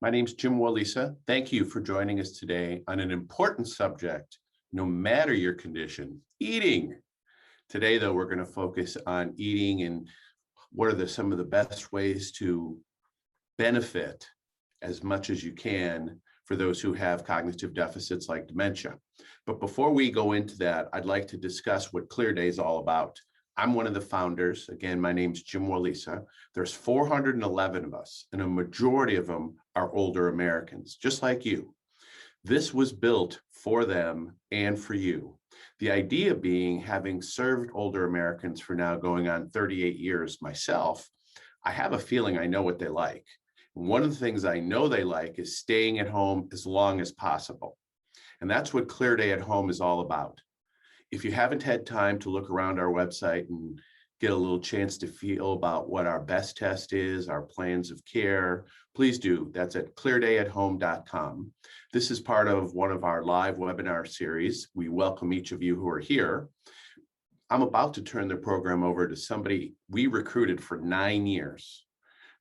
My name's Jim Walisa. Thank you for joining us today on an important subject, no matter your condition, eating. Today, though, we're going to focus on eating and what are some of the best ways to benefit as much as you can for those who have cognitive deficits like dementia. But before we go into that, I'd like to discuss what Clearday is all about. I'm one of the founders. Again, my name's Jim Walisa. There's 411 of us, and a majority of them are older Americans, just like you. This was built for them and for you. The idea being, having served older Americans for now going on 38 years myself, I have a feeling I know what they like. One of the things I know they like is staying at home as long as possible. And that's what Clearday at Home is all about. If you haven't had time to look around our website and get a little chance to feel about what our best test is, our plans of care, please do. That's at cleardayathome.com. This is part of one of our live webinar series. We welcome each of you who are here. I'm about to turn the program over to somebody we recruited for 9 years.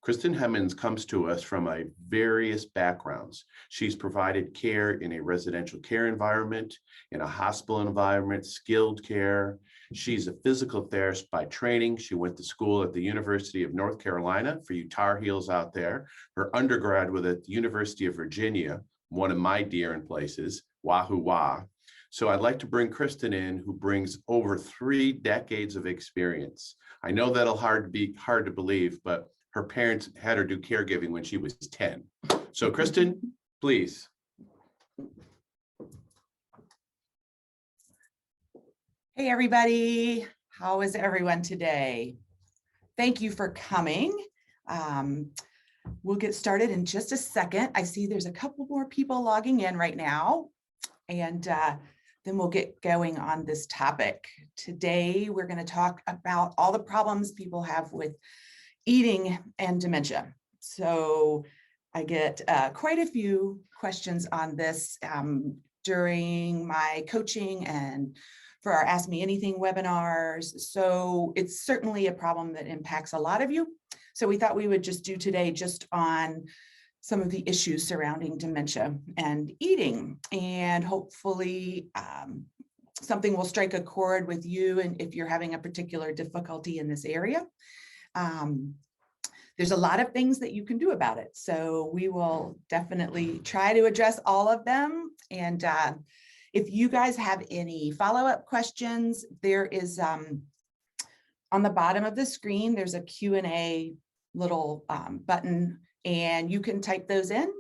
Kristen Hemmons comes to us from various backgrounds. She's provided care in a residential care environment, in a hospital environment, skilled care. She's a physical therapist by training. She went to school at the University of North Carolina, for you Tar Heels out there. Her undergrad was at the University of Virginia, one of my dear places, Wahoo Wah. So I'd like to bring Kristen in, who brings over 3 decades of experience. I know that'll be hard to believe, but her parents had her do caregiving when she was 10. So Kristen, please. Hey, everybody. How is everyone today? Thank you for coming. We'll get started in just a second. I see there's a couple more people logging in right now, and then we'll get going on this topic. Today, we're going to talk about all the problems people have with eating and dementia. So I get quite a few questions on this during my coaching and for our Ask Me Anything webinars. So it's certainly a problem that impacts a lot of you. So we thought we would just do today just on some of the issues surrounding dementia and eating, and hopefully something will strike a chord with you, and if you're having a particular difficulty in this area. There's a lot of things that you can do about it. So we will definitely try to address all of them. And if you guys have any follow-up questions, there is on the bottom of the screen, there's a Q&A little button, and you can type those in.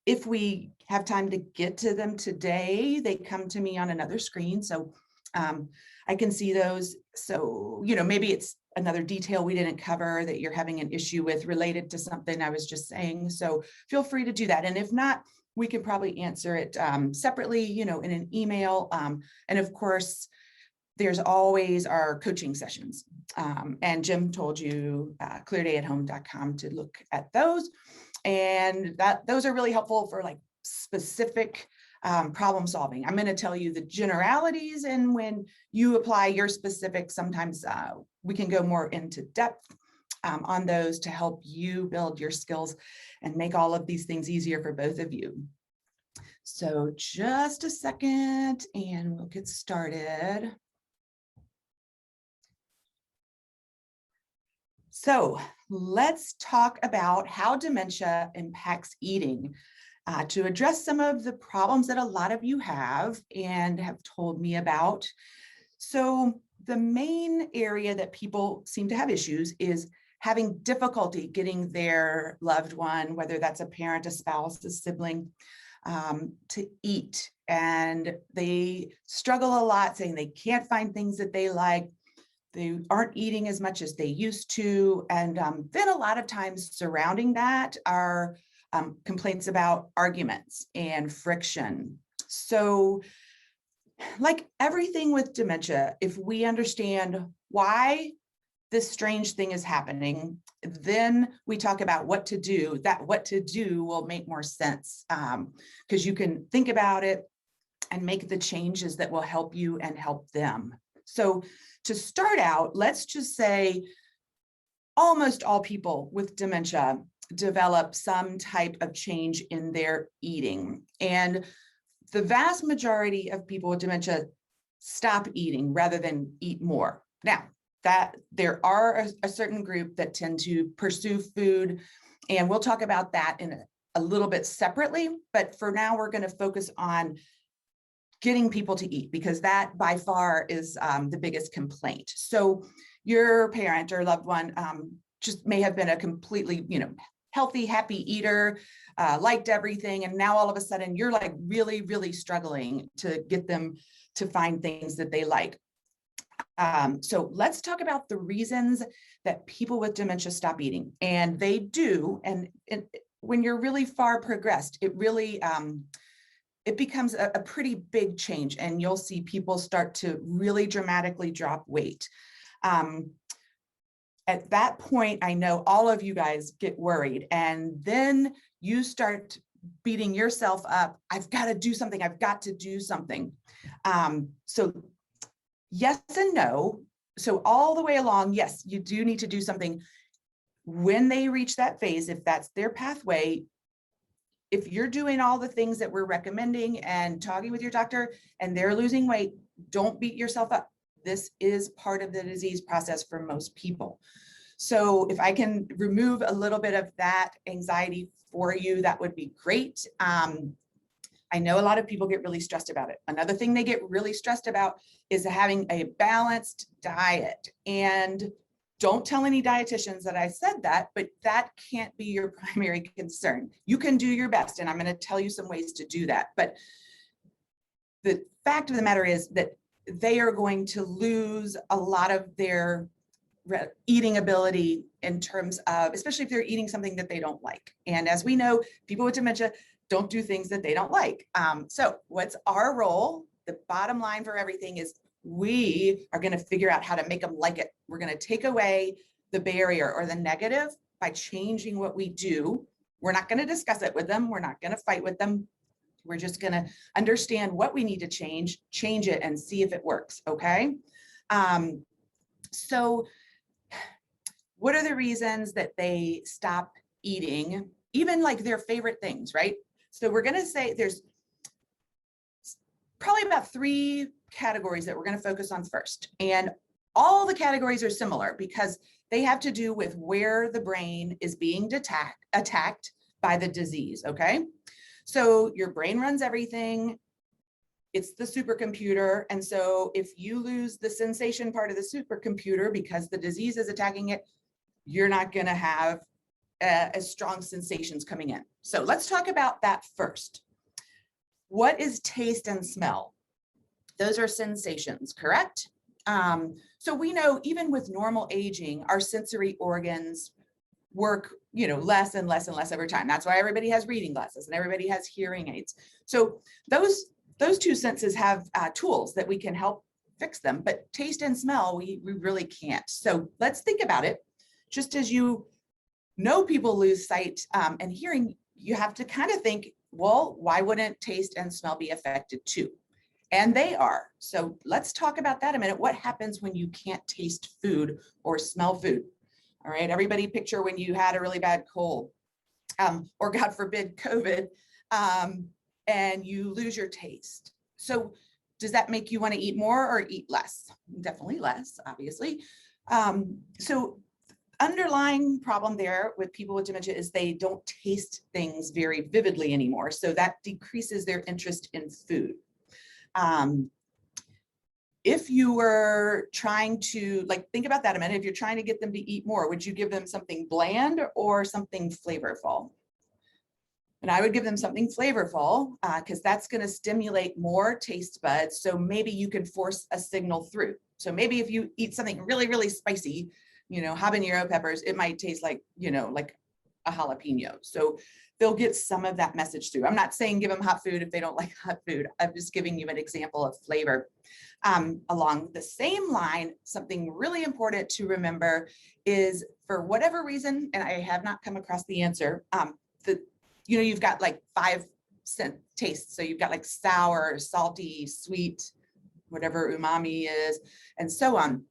If we have time to get to them today, they come to me on another screen. So I can see those. So, maybe it's another detail we didn't cover that you're having an issue with related to something I was just saying. So feel free to do that. And if not, we can probably answer it separately, in an email. And of course, there's always our coaching sessions. And Jim told you cleardayathome.com to look at those. And those are really helpful for specific problem solving. I'm going to tell you the generalities, and when you apply your specifics, sometimes we can go more into depth on those to help you build your skills and make all of these things easier for both of you. So just a second and we'll get started. So let's talk about how dementia impacts eating. To address some of the problems that a lot of you have and have told me about. So the main area that people seem to have issues is having difficulty getting their loved one, whether that's a parent, a spouse, a sibling, to eat. And they struggle a lot, saying they can't find things that they like. They aren't eating as much as they used to. And then a lot of times surrounding that are complaints about arguments and friction. So like everything with dementia, if we understand why this strange thing is happening, then we talk about what to do. That what to do will make more sense because you can think about it and make the changes that will help you and help them. So to start out, let's just say almost all people with dementia develop some type of change in their eating. And the vast majority of people with dementia stop eating rather than eat more. Now, that there are a certain group that tend to pursue food, and we'll talk about that in a little bit separately, but for now we're going to focus on getting people to eat, because that by far is the biggest complaint. So your parent or loved one just may have been a completely, healthy, happy eater, liked everything, and now all of a sudden you're like really, really struggling to get them to find things that they like. So let's talk about the reasons that people with dementia stop eating. And they do, and when you're really far progressed, it really, it becomes a pretty big change, and you'll see people start to really dramatically drop weight. At that point, I know all of you guys get worried, and then you start beating yourself up. I've got to do something. I've got to do something. So yes and no. So all the way along, yes, you do need to do something. When they reach that phase, if that's their pathway, if you're doing all the things that we're recommending and talking with your doctor and they're losing weight, don't beat yourself up. This is part of the disease process for most people. So if I can remove a little bit of that anxiety for you, that would be great. I know a lot of people get really stressed about it. Another thing they get really stressed about is having a balanced diet. And don't tell any dietitians that I said that, but that can't be your primary concern. You can do your best, and I'm going to tell you some ways to do that. But the fact of the matter is that they are going to lose a lot of their eating ability in terms of, especially if they're eating something that they don't like. And as we know, people with dementia don't do things that they don't like. So what's our role? The bottom line for everything is we are going to figure out how to make them like it. We're going to take away the barrier or the negative by changing what we do. We're not going to discuss it with them. We're not going to fight with them. We're just going to understand what we need to change it, and see if it works. Okay. So what are the reasons that they stop eating, even like their favorite things, right? So we're going to say there's probably about 3 categories that we're going to focus on first. And all the categories are similar because they have to do with where the brain is being attacked by the disease. Okay. So your brain runs everything. It's the supercomputer. And so if you lose the sensation part of the supercomputer because the disease is attacking it, you're not going to have as strong sensations coming in. So let's talk about that first. What is taste and smell? Those are sensations, correct? So we know even with normal aging, our sensory organs work, less and less and less over time. That's why everybody has reading glasses and everybody has hearing aids. So those 2 senses have tools that we can help fix them, but taste and smell, we really can't. So let's think about it. Just as you know people lose sight and hearing, you have to kind of think, well, why wouldn't taste and smell be affected too? And they are. So let's talk about that a minute. What happens when you can't taste food or smell food? All right, everybody picture when you had a really bad cold or God forbid, COVID, and you lose your taste. So does that make you want to eat more or eat less? Definitely less, obviously. So underlying problem there with people with dementia is they don't taste things very vividly anymore. So that decreases their interest in food. If you were trying to, think about that a minute, if you're trying to get them to eat more, would you give them something bland or something flavorful? And I would give them something flavorful because that's going to stimulate more taste buds. So maybe you can force a signal through. So maybe if you eat something really, really spicy, habanero peppers, it might taste like, like a jalapeno. So they'll get some of that message through. I'm not saying give them hot food if they don't like hot food. I'm just giving you an example of flavor. Along the same line, something really important to remember is for whatever reason, and I have not come across the answer, you've got like 5 tastes. So you've got like sour, salty, sweet, whatever umami is, and so on.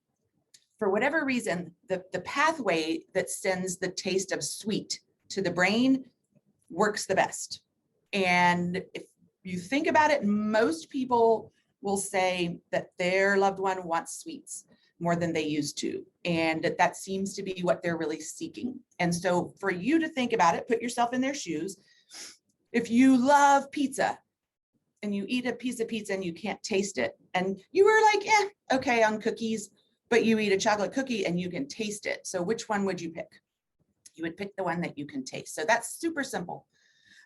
For whatever reason, the pathway that sends the taste of sweet to the brain works the best. And if you think about it, most people will say that their loved one wants sweets more than they used to. And that seems to be what they're really seeking. And so for you to think about it, put yourself in their shoes. If you love pizza and you eat a piece of pizza and you can't taste it, and you were like, okay on cookies, but you eat a chocolate cookie and you can taste it. So which one would you pick? You would pick the one that you can taste. So that's super simple.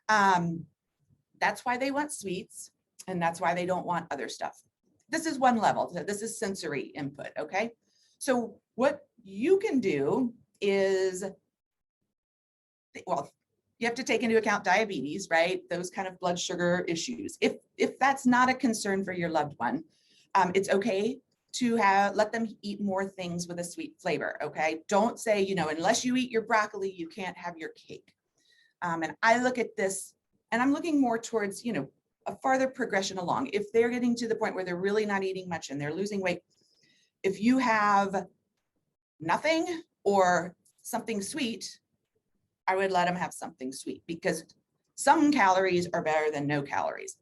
That's why they want sweets, and that's why they don't want other stuff. This is one level. This is sensory input, okay? So what you can do is, well, you have to take into account diabetes, right? Those kind of blood sugar issues. If that's not a concern for your loved one, it's okay to let them eat more things with a sweet flavor, okay? Don't say, unless you eat your broccoli, you can't have your cake. And I look at this, and I'm looking more towards, a farther progression along. If they're getting to the point where they're really not eating much and they're losing weight, if you have nothing or something sweet, I would let them have something sweet, because some calories are better than no calories.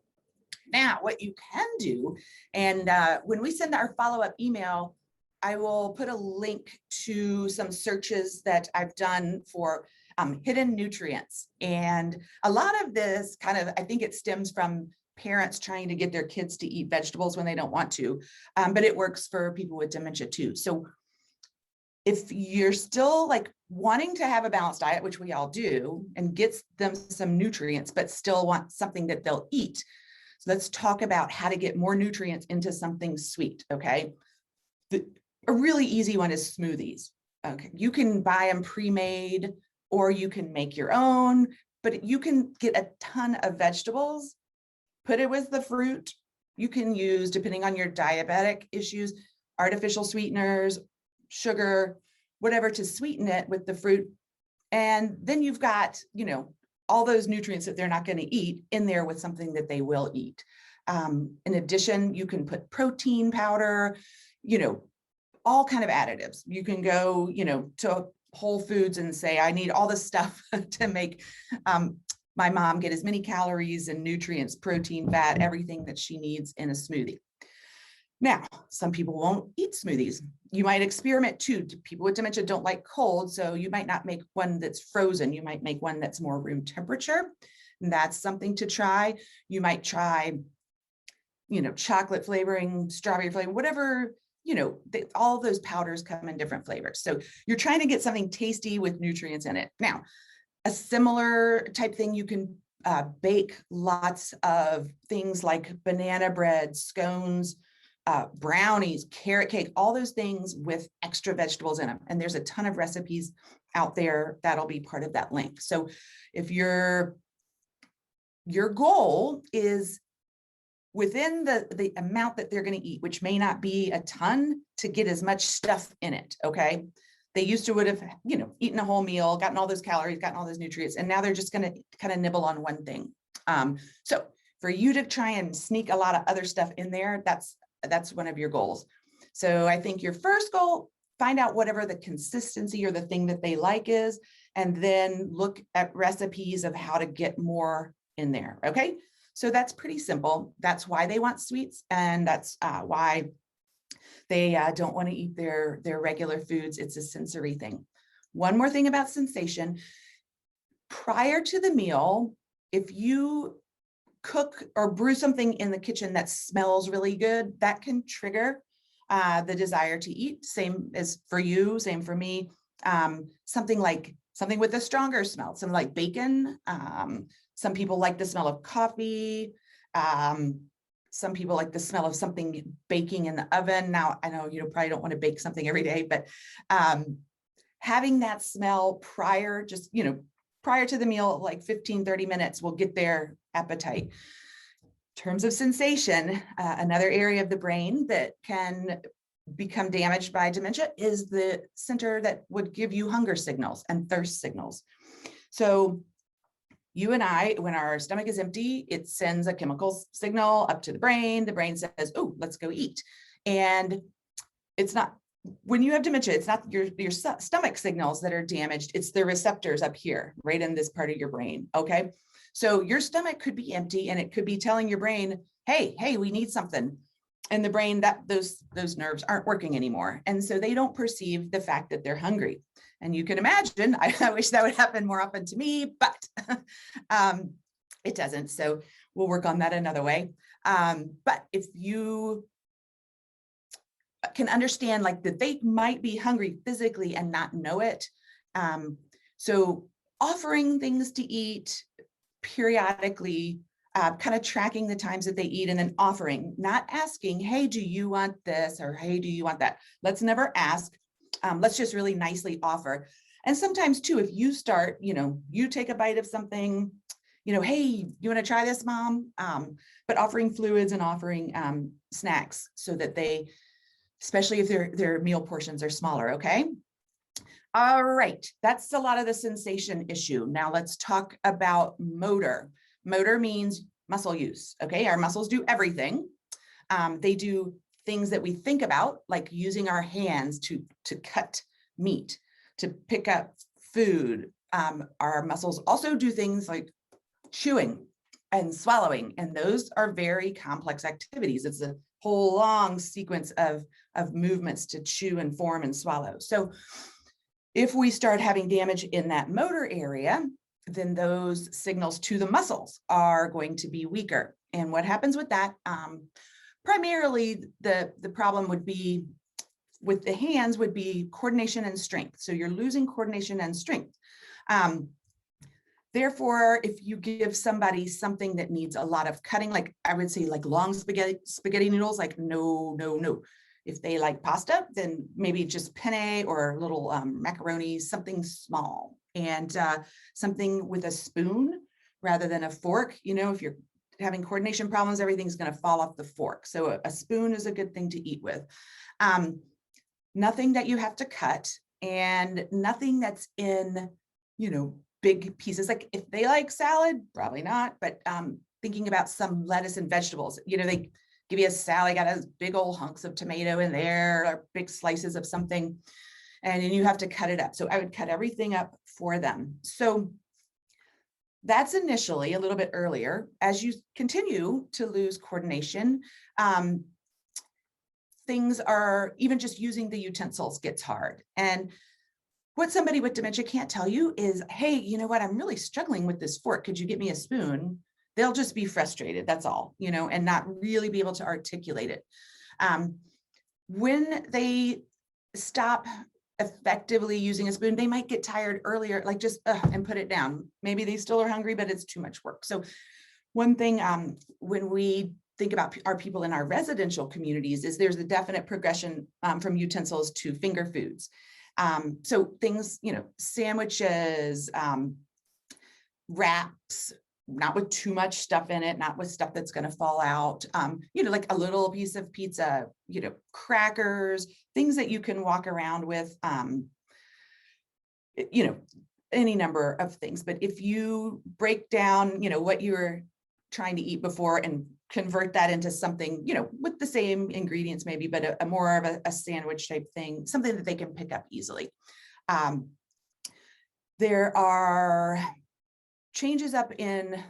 Now, what you can do, and when we send our follow-up email, I will put a link to some searches that I've done for hidden nutrients. And a lot of this I think it stems from parents trying to get their kids to eat vegetables when they don't want to, but it works for people with dementia too. So if you're still like wanting to have a balanced diet, which we all do, and gets them some nutrients, but still want something that they'll eat, so let's talk about how to get more nutrients into something sweet, okay? A really easy one is smoothies. Okay, you can buy them pre-made, or you can make your own, but you can get a ton of vegetables, put it with the fruit. You can use, depending on your diabetic issues, artificial sweeteners, sugar, whatever, to sweeten it with the fruit. And then you've got, all those nutrients that they're not going to eat in there with something that they will eat. In addition, you can put protein powder, all kind of additives. You can go, to Whole Foods and say, I need all this stuff to make my mom get as many calories and nutrients, protein, fat, everything that she needs in a smoothie. Now, some people won't eat smoothies. You might experiment too. People with dementia don't like cold, so you might not make one that's frozen. You might make one that's more room temperature. And that's something to try. You might try, chocolate flavoring, strawberry flavoring, whatever, all those powders come in different flavors. So you're trying to get something tasty with nutrients in it. Now, a similar type thing, you can bake lots of things like banana bread, scones, brownies, carrot cake, all those things with extra vegetables in them. And there's a ton of recipes out there that'll be part of that link. So if your goal is within the amount that they're going to eat, which may not be a ton, to get as much stuff in it, okay? They used to would have, eaten a whole meal, gotten all those calories, gotten all those nutrients, and now they're just going to kind of nibble on one thing. So for you to try and sneak a lot of other stuff in there, that's one of your goals. So I think your first goal, find out whatever the consistency or the thing that they like is, and then look at recipes of how to get more in there, okay? So that's pretty simple. That's why they want sweets, and that's why they don't want to eat their regular foods. It's a sensory thing. One more thing about sensation. Prior to the meal, if you cook or brew something in the kitchen that smells really good, that can trigger the desire to eat. Same as for you, same for me. Something with a stronger smell, something like bacon. Some people like the smell of coffee. Some people like the smell of something baking in the oven. Now, I know you probably don't want to bake something every day, but having that smell prior to the meal, like 15, 30 minutes, will get their appetite. In terms of sensation, another area of the brain that can become damaged by dementia is the center that would give you hunger signals and thirst signals. So you and I, when our stomach is empty, it sends a chemical signal up to the brain. The brain says, oh, let's go eat. And it's not when you have dementia, it's not your stomach signals that are damaged, it's the receptors up here, right in this part of your brain, okay? So your stomach could be empty and it could be telling your brain, hey, we need something. And the brain, that those nerves aren't working anymore. And so they don't perceive the fact that they're hungry. And you can imagine, I wish that would happen more often to me, but it doesn't. So we'll work on that another way. But if you can understand like that they might be hungry physically and not know it. So offering things to eat periodically, kind of tracking the times that they eat and then offering, not asking, hey, do you want this? Or hey, do you want that? Let's never ask. Let's just really nicely offer. And sometimes too, if you start, you take a bite of something, hey, you want to try this, mom? But offering fluids and offering snacks so that they, especially if their meal portions are smaller, okay? All right, that's a lot of the sensation issue. Now let's talk about motor. Motor means muscle use, okay? Our muscles do everything. They do things that we think about, like using our hands to cut meat, to pick up food. Our muscles also do things like chewing and swallowing, and those are very complex activities. It's a whole long sequence of movements to chew and form and swallow. So if we start having damage in that motor area, then those signals to the muscles are going to be weaker. And what happens with that? Primarily, the problem would be with the hands would be coordination and strength. So you're losing coordination and strength. Therefore, if you give somebody something that needs a lot of cutting, like I would say like long spaghetti noodles, like no. If they like pasta, then maybe just penne or little macaroni, something small, and something with a spoon rather than a fork. If you're having coordination problems, everything's going to fall off the fork. So a spoon is a good thing to eat with. Nothing that you have to cut, and nothing that's in, big pieces. Like if they like salad, probably not, but thinking about some lettuce and vegetables, they give you a salad, got a big old hunks of tomato in there, or big slices of something, and then you have to cut it up. So I would cut everything up for them. So that's initially a little bit earlier. As you continue to lose coordination, things are, even just using the utensils gets hard. And what somebody with dementia can't tell you is, hey, you know what, I'm really struggling with this fork. Could you get me a spoon? They'll just be frustrated, that's all, and not really be able to articulate it. When they stop effectively using a spoon, they might get tired earlier, like just and put it down. Maybe they still are hungry, but it's too much work. So one thing when we think about our people in our residential communities is there's a definite progression from utensils to finger foods. So things, sandwiches, wraps, not with too much stuff in it, not with stuff that's going to fall out, like a little piece of pizza, crackers, things that you can walk around with, any number of things. But if you break down, what you were trying to eat before and convert that into something, with the same ingredients maybe, but a more of a sandwich type thing, something that they can pick up easily. There are changes up in,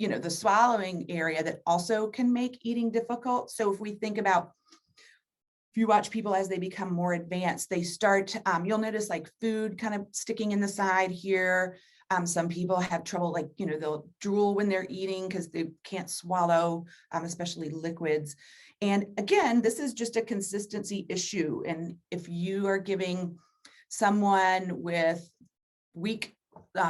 the swallowing area that also can make eating difficult. So if we think about, if you watch people as they become more advanced, they start, you'll notice like food kind of sticking in the side here. Some people have trouble, like, they'll drool when they're eating because they can't swallow, especially liquids. And again, this is just a consistency issue. And if you are giving someone with weak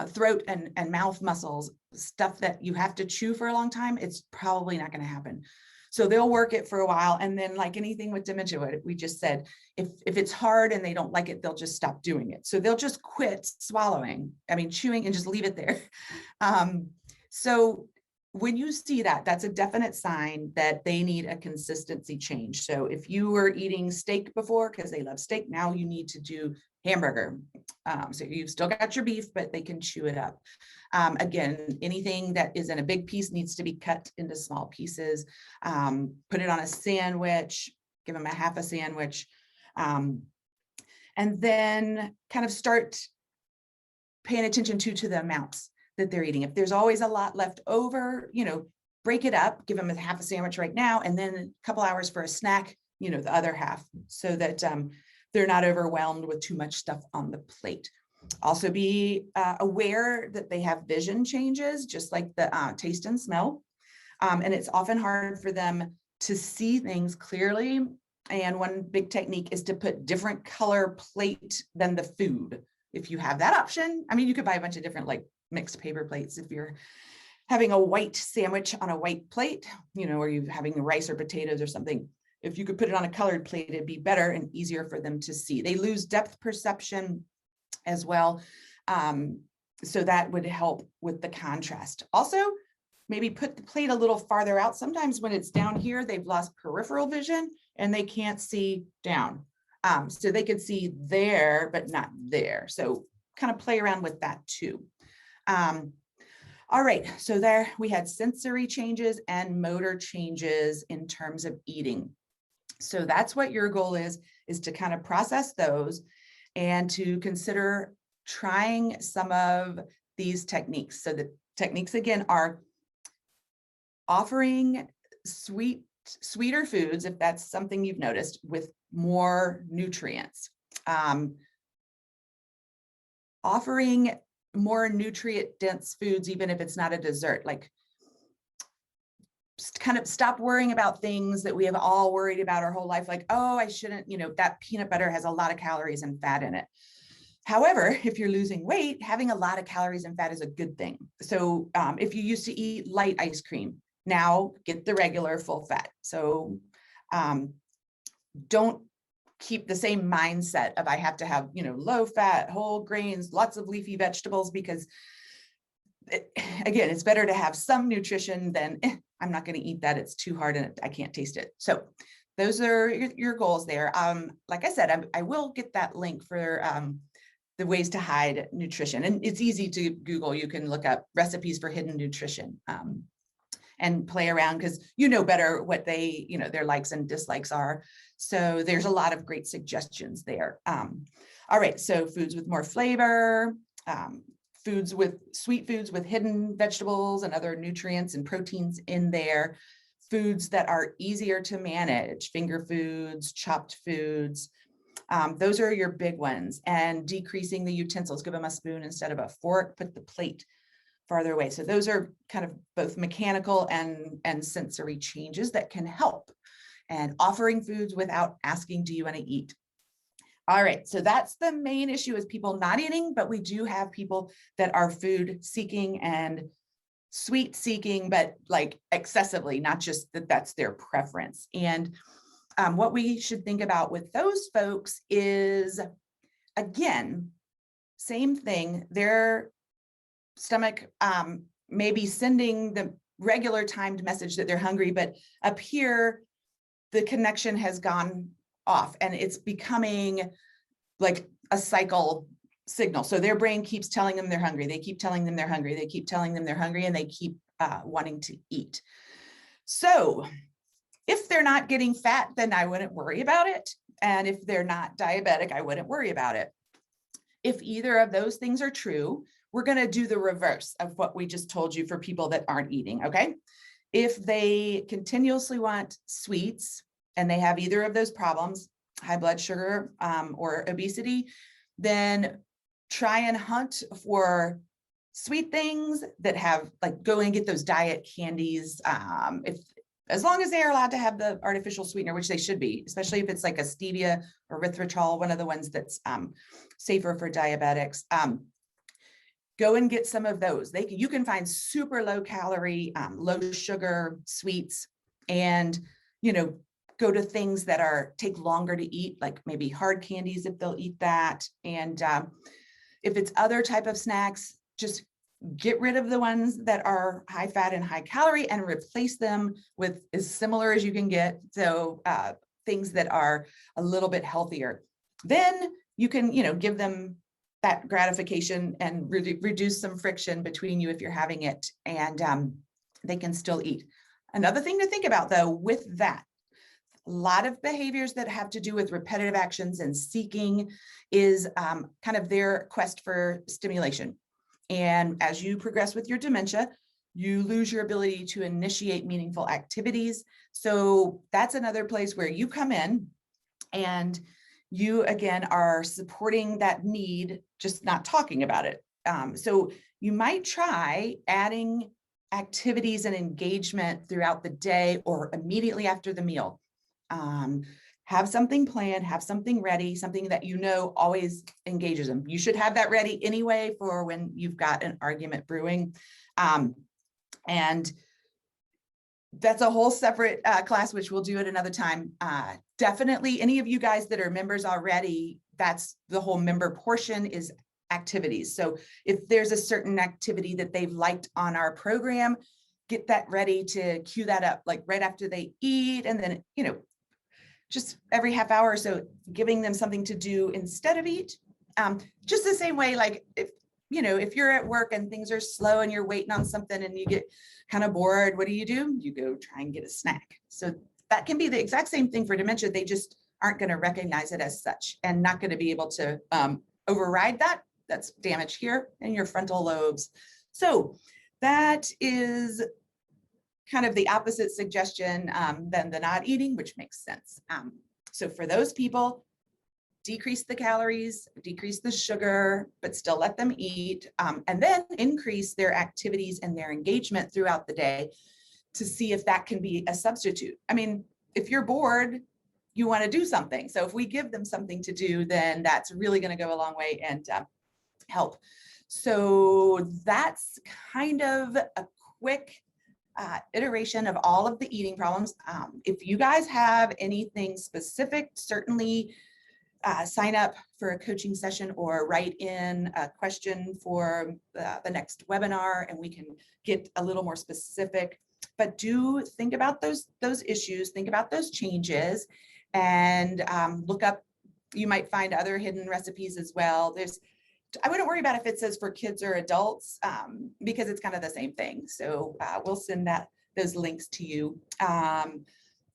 throat and mouth muscles, stuff that you have to chew for a long time, it's probably not going to happen. So they'll work it for a while. And then like anything with dementia, what we just said, if it's hard and they don't like it, they'll just stop doing it. So they'll just quit chewing and just leave it there. So when you see that, that's a definite sign that they need a consistency change. So if you were eating steak before, because they love steak, now you need to do hamburger. So you've still got your beef, but they can chew it up. Again, anything that is in a big piece needs to be cut into small pieces. Put it on a sandwich, give them a half a sandwich. And then kind of start paying attention to the amounts that they're eating. If there's always a lot left over, break it up, give them a half a sandwich right now, and then a couple hours for a snack, the other half, so that they're not overwhelmed with too much stuff on the plate. Also be aware that they have vision changes, just like the taste and smell. And it's often hard for them to see things clearly. And one big technique is to put different color plate than the food. If you have that option, I mean, you could buy a bunch of different like mixed paper plates. If you're having a white sandwich on a white plate, or you're having rice or potatoes or something, if you could put it on a colored plate, it'd be better and easier for them to see. They lose depth perception as well. So that would help with the contrast. Also, maybe put the plate a little farther out. Sometimes when it's down here, they've lost peripheral vision and they can't see down. So they could see there, but not there. So kind of play around with that too. All right, so there we had sensory changes and motor changes in terms of eating. So that's what your goal is to kind of process those and to consider trying some of these techniques. So the techniques again are offering sweeter foods, if that's something you've noticed, with more nutrients. Offering more nutrient dense foods, even if it's not a dessert, like kind of stop worrying about things that we have all worried about our whole life. Like, oh, I shouldn't, that peanut butter has a lot of calories and fat in it. However, if you're losing weight, having a lot of calories and fat is a good thing. So if you used to eat light ice cream, now get the regular full fat. So don't keep the same mindset of I have to have, low fat, whole grains, lots of leafy vegetables, because again, it's better to have some nutrition than I'm not going to eat that. It's too hard and I can't taste it. So those are your goals there. Like I said, I will get that link for the ways to hide nutrition. And it's easy to Google. You can look up recipes for hidden nutrition and play around, because better what they, their likes and dislikes are. So there's a lot of great suggestions there. All right, so foods with more flavor, sweet foods with hidden vegetables and other nutrients and proteins in there, foods that are easier to manage, finger foods, chopped foods. Those are your big ones. And decreasing the utensils, give them a spoon instead of a fork, put the plate farther away. So those are kind of both mechanical and sensory changes that can help. And offering foods without asking, do you want to eat? All right, so that's the main issue, is people not eating, but we do have people that are food seeking and sweet seeking, but like excessively, not just that that's their preference. And what we should think about with those folks is, again, same thing, their stomach may be sending the regular timed message that they're hungry, but up here, the connection has gone off and it's becoming like a cycle signal. So their brain keeps telling them they're hungry. They keep telling them they're hungry. They keep telling them they're hungry, and they keep wanting to eat. So if they're not getting fat, then I wouldn't worry about it. And if they're not diabetic, I wouldn't worry about it. If either of those things are true, we're going to do the reverse of what we just told you for people that aren't eating, okay? If they continuously want sweets and they have either of those problems, high blood sugar or obesity, then try and hunt for sweet things that have, like, go and get those diet candies. As long as they are allowed to have the artificial sweetener, which they should be, especially if it's like a stevia or erythritol, one of the ones that's safer for diabetics. Go and get some of those. You can find super low calorie, low sugar sweets, and go to things that take longer to eat, like maybe hard candies if they'll eat that. And if it's other type of snacks, just get rid of the ones that are high fat and high calorie and replace them with as similar as you can get. So things that are a little bit healthier. Then you can, give them that gratification and reduce some friction between you if you're having it, and they can still eat. Another thing to think about though with that, A lot of behaviors that have to do with repetitive actions and seeking is kind of their quest for stimulation. And as you progress with your dementia, you lose your ability to initiate meaningful activities. So that's another place where you come in and you again are supporting that need, just not talking about it. So you might try adding activities and engagement throughout the day or immediately after the meal. Have something planned, have something ready, something that you know always engages them. You should have that ready anyway for when you've got an argument brewing. And that's a whole separate class, which we'll do at another time. Definitely any of you guys that are members already, that's the whole member portion is activities. So if there's a certain activity that they've liked on our program, get that ready to cue that up, like right after they eat. And then, you know, just every half hour or so, giving them something to do instead of eat. Just the same way, like if, you know, if you're at work and things are slow and you're waiting on something and you get kind of bored, what do? You go try and get a snack. So that can be the exact same thing for dementia. They just aren't going to recognize it as such and not going to be able to override that. That's damage here in your frontal lobes. So that is kind of the opposite suggestion than the not eating, which makes sense. So for those people, decrease the calories, decrease the sugar, but still let them eat, and then increase their activities and their engagement throughout the day to see if that can be a substitute. I mean, if you're bored, you want to do something. So if we give them something to do, then that's really going to go a long way and help. So that's kind of a quick iteration of all of the eating problems. If you guys have anything specific, certainly sign up for a coaching session or write in a question for the next webinar and we can get a little more specific. But do think about those issues, think about those changes, and look up, you might find other hidden recipes as well. I wouldn't worry about if it says for kids or adults because it's kind of the same thing. So we'll send those links to you.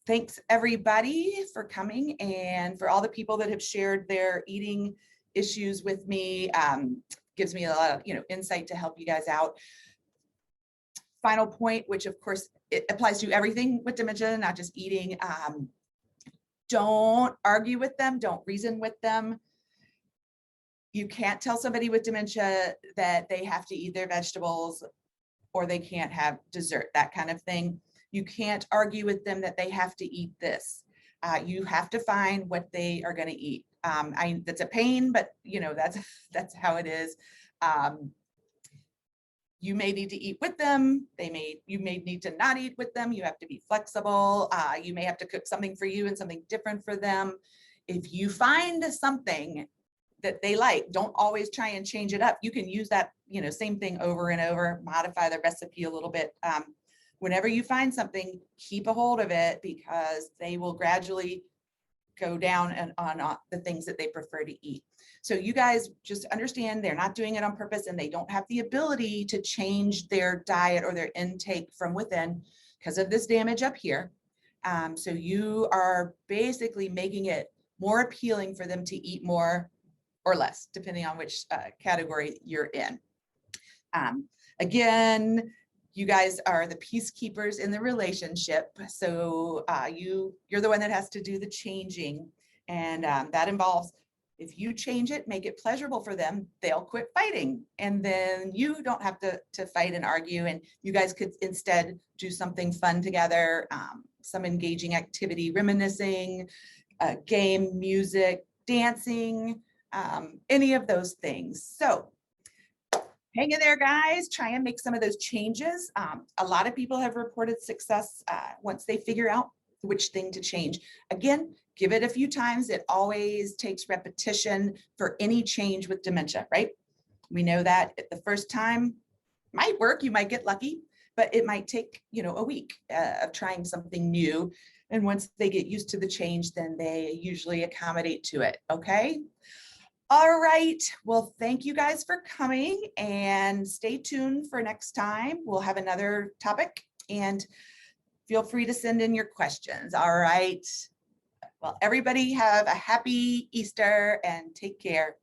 Thanks everybody for coming and for all the people that have shared their eating issues with me. Gives me a lot of insight to help you guys out. Final point, which of course it applies to everything with dementia, not just eating. Don't argue with them, don't reason with them. You can't tell somebody with dementia that they have to eat their vegetables or they can't have dessert, that kind of thing. You can't argue with them that they have to eat this. You have to find what they are going to eat. That's a pain, but that's how it is. You may need to eat with them. You may need to not eat with them. You have to be flexible. You may have to cook something for you and something different for them. If you find something that they like, don't always try and change it up. You can use that, same thing over and over, modify the recipe a little bit. Whenever you find something, keep a hold of it because they will gradually go down and on the things that they prefer to eat. So you guys just understand they're not doing it on purpose and they don't have the ability to change their diet or their intake from within because of this damage up here. So you are basically making it more appealing for them to eat more or less, depending on which category you're in. Again, you guys are the peacekeepers in the relationship. So you're the one that has to do the changing. And that involves, if you change it, make it pleasurable for them, they'll quit fighting. And then you don't have to fight and argue. And you guys could instead do something fun together, some engaging activity, reminiscing, game, music, dancing, any of those things. So hang in there, guys. Try and make some of those changes. A lot of people have reported success once they figure out which thing to change. Again, give it a few times. It always takes repetition for any change with dementia, right? We know that at the first time might work. You might get lucky, but it might take, a week of trying something new. And once they get used to the change, then they usually accommodate to it. Okay. All right. Well, thank you guys for coming and stay tuned for next time. We'll have another topic and feel free to send in your questions. All right. Well, everybody have a happy Easter and take care.